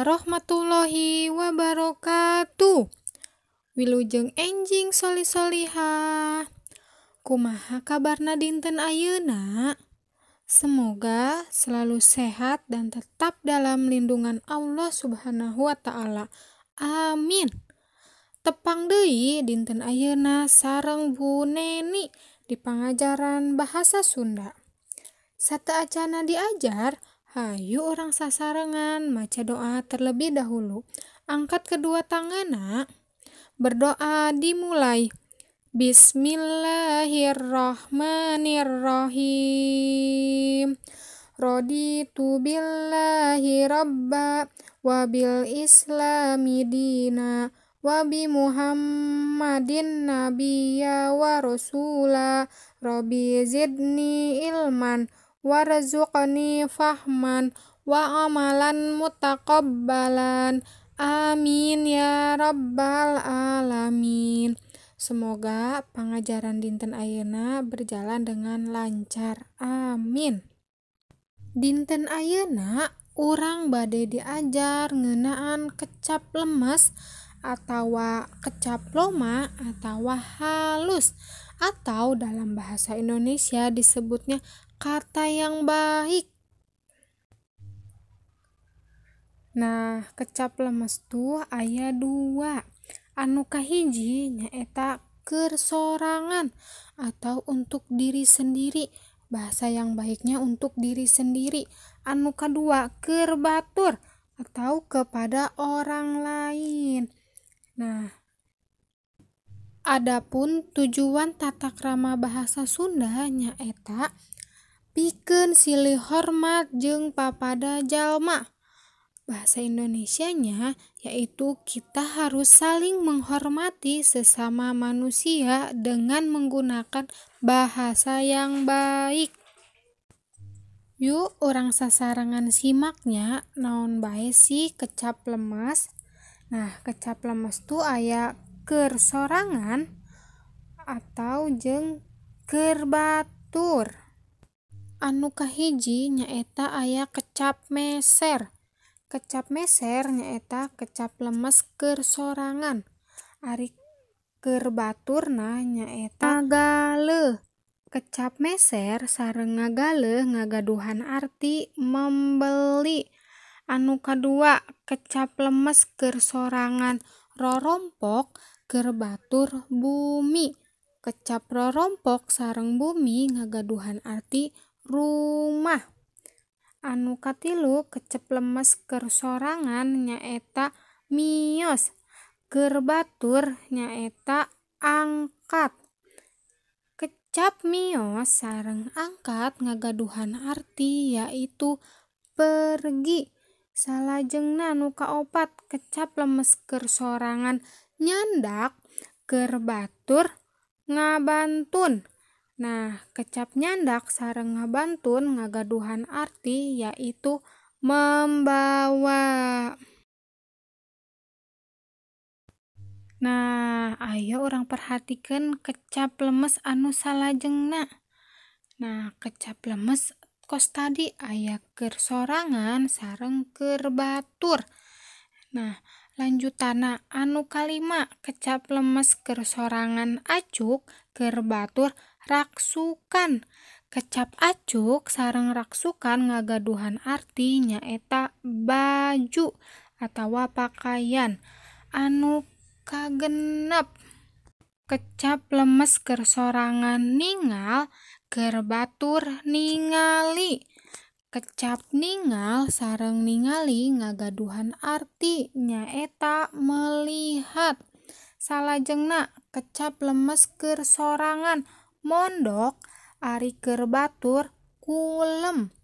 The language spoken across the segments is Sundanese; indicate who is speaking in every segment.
Speaker 1: warahmatullahi wabarakatuh. Wilujeng enjing soli-solihah. Kumaha kabarna dinten ayeuna? Semoga selalu sehat dan tetap dalam lindungan Allah Subhanahu wa Ta'ala. Amin. Tepang deui dinten ayeuna sareng Bu Neni di pangajaran bahasa Sunda. Sateacana diajar, hayu orang sasarengan maca doa terlebih dahulu. Angkat kedua tanganna, berdoa dimulai. Bismillahirrahmanirrahim. Raditu billahi rabba wa bil islami dina wa bi muhammadin nabiyya wa rasula. Rabbi zidni ilman warzuqni fahman wa amalan mutaqabbalan. Amin ya rabbal alamin. Semoga pengajaran dinten ayeuna berjalan dengan lancar. Amin. Dinten ayeuna urang bade diajar ngeunaan kecap lemes atawa kecap loma atawa halus, atau dalam bahasa Indonesia disebutnya kata yang baik. Nah, kecap lemes tuh aya 2. Anu kahiji nyaeta keur sorangan atau untuk diri sendiri. Bahasa yang baiknya untuk diri sendiri. Anu kedua keur batur atau kepada orang lain. Nah, adapun tujuan tata krama bahasa Sunda nyaeta pikeun silih hormat jeung papada jalma. Bahasa Indonesianya yaitu kita harus saling menghormati sesama manusia dengan menggunakan bahasa yang baik. Yuk orang sasarangan simaknya naon bae sih kecap lemes. Nah, kecap lemes tuh aya keur sorangan atau jeung keur batur. Anu kahiji nyaeta aya kecap meser. Kecap meser nyaeta kecap lemes keur sorangan. Ari keur baturna nyaeta ngagaleun. Kecap meser sareng ngagaleun ngagaduhan arti membeli. Anu kadua kecap lemes keur sorangan rorompok keur batur bumi. Kecap rorompok sareng bumi ngagaduhan arti rumah. Anu katilu kecap lemes keur sorangan nyaeta miyos. Keur batur nyaeta angkat. Kecap miyos sareng angkat ngagaduhan arti yaitu pergi. Salajengna anu kaopat kecap lemes keur sorangan nyandak. Keur batur ngabantun. Nah, kecap nyandak sareng ngabantun ngagaduhan arti yaitu membawa. Nah, ayo orang perhatikeun kecap lemes anu salajengna. Nah, kecap lemes kos tadi aya keur sorangan sareng keur batur. Nah, lanjutanna anu kalima kecap lemes keur sorangan acuk keur batur raksukan. Kecap acuk sareng raksukan ngagaduhan arti nyaeta baju atawa pakaian. Anu kagenep kecap lemes keur sorangan ningal keur batur ningali. Kecap ningal sareng ningali ngagaduhan arti nyaeta melihat. Salajengna kecap lemes keur sorangan mondok ari keur batur kulem.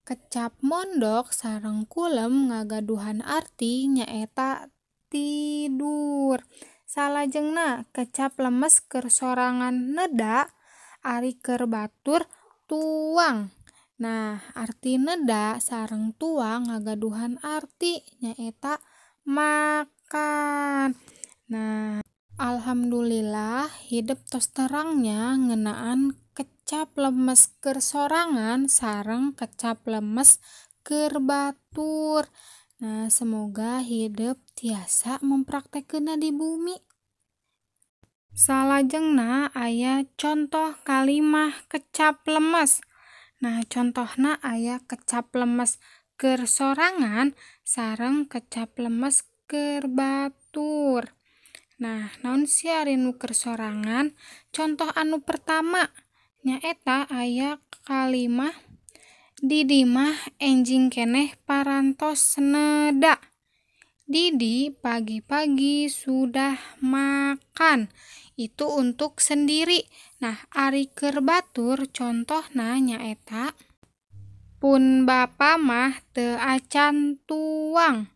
Speaker 1: Kecap mondok sareng kulem ngagaduhan arti nyaeta tidur. Salajengna kecap lemes keur sorangan neda ari keur batur tuang. Nah, arti neda sareng tuang ngagaduhan arti nyaeta makan. Nah, alhamdulillah hidup tos terangnya ngeunaan kecap lemes keur sorangan sareng kecap lemes keur batur. Nah, semoga hidup tiasa mempraktekkeunna di bumi. Salajengna aya contoh kalimah kecap lemes. Nah, contohna aya kecap lemes keur sorangan sareng kecap lemes keur batur. Nah, naon sia ari nu keur sorangan? Contoh anu pertama nyaeta aya kalimah Didi mah enjing keneh parantos sneda. Didi pagi-pagi sudah makan. Itu untuk sendiri. Nah, ari keur batur contohna nyaeta pun bapa mah teu acan tuang.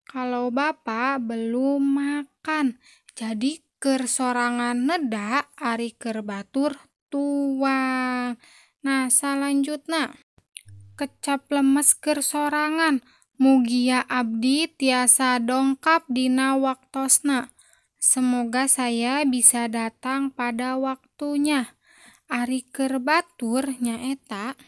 Speaker 1: Kalau bapa belum makan. Jadi keur sorangan neda ari keur batur tuang. Nah, salanjutna kecap lemes keur sorangan. Mugia abdi tiasa dongkap dina waktosna. Semoga saya bisa datang pada waktunya. Ari keur batur nyaeta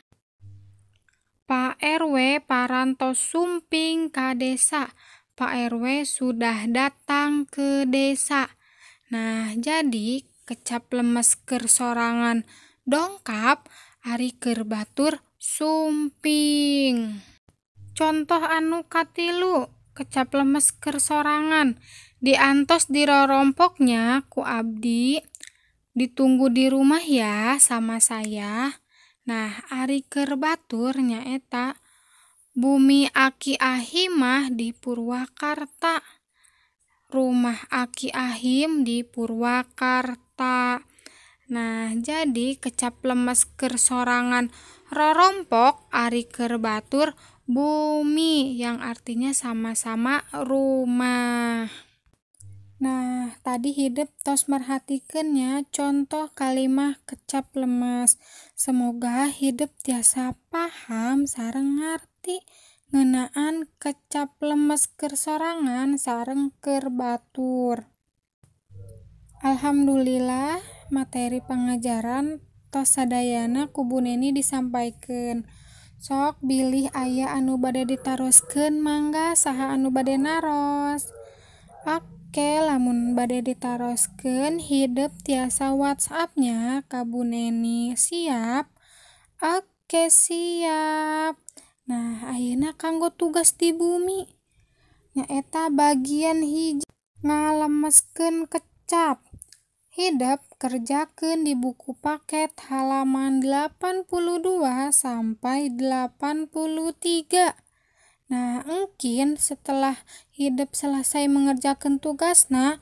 Speaker 1: Pak RW parantos sumping ka desa. Pak RW sudah datang ke desa. Nah, jadi kecap lemes keur sorangan dongkap ari keur batur sumping. Contoh anu katilu kecap lemes keur sorangan. Diantos dirorompoknya ku abdi. Ditunggu di rumah ya sama saya. Nah, ari keur batur nyaeta bumi Aki Ahim mah di Purwakarta. Rumah Aki Ahim di Purwakarta. Nah, jadi kecap lemes keur sorangan rorompok ari keur batur bumi yang artinya sama-sama rumah. Nah, tadi hidup tos merhatikeun nya contoh kalimah kecap lemes. Semoga hidup tiasa paham sareng ngarti ngeunaan kecap lemes keur sorangan sareng keur batur. Alhamdulillah materi pangajaran tos sadayana ku Bu Neni disampaikeun. Sok bilih aya anu bade ditaroskeun mangga saha anu bade naros. Oke, lamun bade ditaroskeun hidup tiasa WhatsApp-nya ka Bu Neni. Siap? Oke, siap. Nah, ayeuna kanggo tugas di bumi. Nyaeta bagian hiji ngalemeskeun kecap. Hidup kerjakeun di buku paket halaman 82 sampai 83. Nah, mungkin setelah hidup selesai mengerjakan tugasna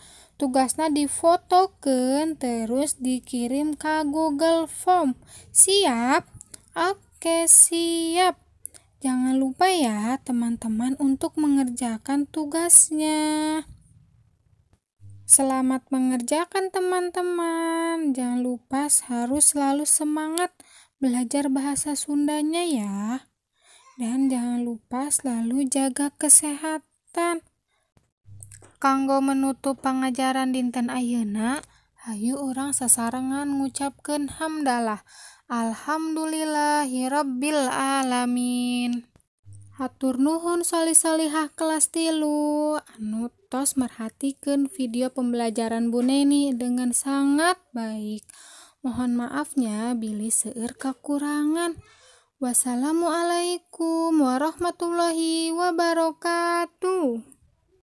Speaker 1: difotokeun terus dikirim ka Google Form. Siap? Oke, siap. Jangan lupa ya teman-teman untuk mengerjakan tugasnya. Selamat mengerjakan teman-teman. Jangan lupa harus selalu semangat belajar bahasa Sundanya ya. Dan jangan lupa selalu jaga kesehatan. Kanggo menutup pangajaran dinten ayeuna, hayu urang sasarengan ngucapkeun hamdalah. Alhamdulillahirabbil alamin. Hatur nuhun solih-solihah kelas 3 anu tos merhatikeun video pembelajaran Bu Neni dengan sangat baik. Mohon maafnya bilih seueur kakurangan. Wassalamualaikum warahmatullahi wabarakatuh.